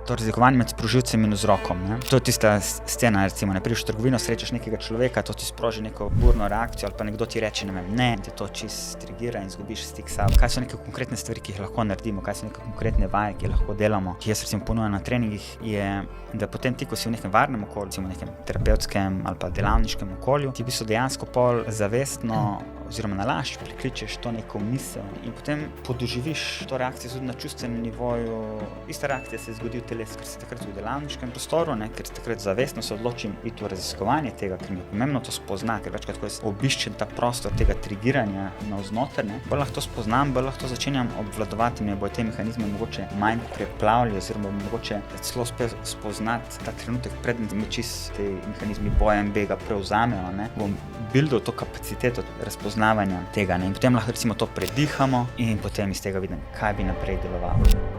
to razlikovanje med sprožilcem in vzrokom. Ne? To je tista scena, recimo, ne prideš v trgovino, srečaš nekega človeka, to ti sproži neko burno reakcijo, ali pa nekdo ti reče, ne, te to čisto trigira in izgubiš stik s sabo. Kaj so neke konkretne stvari, ki jih lahko naredimo, kaj so neke konkretne vaje, ki jih lahko delamo, ki jaz recimo ponujam na treningih, je, da potem ti, ko si v nekem varnem okolju, recimo v nekem terapevtskem ali pa delavniškem okolju, ti v bistvu dejansko pol zavestno oziroma nalašč prikličeš to neko misel in potem podoživiš to reakcijo tudi na čustvenem nivoju. Ista reakcija se zgodi v telesu, ker si takrat v delavniškem prostoru, ne, ker si takrat zavestno se odločim iti v raziskovanje tega, ker mi je pomembno to spozna, ker večkrat, ko jaz obiščem ta prostor tega trigiranja navznoter, ne, bolj lahko to spoznam, bolj lahko to začenjam obvladovati, me bojo te mehanizme mogoče manj preplavljali oziroma mogoče celo spoznati ta trenutek, preden me čisto te mehanizmi boja in bega prevzamejo, ne, bom buildal to kapaciteto razpoznavanja tega, ne, in potem lahko recimo to predihamo in potem iz tega vidim, kaj bi naprej delovalo.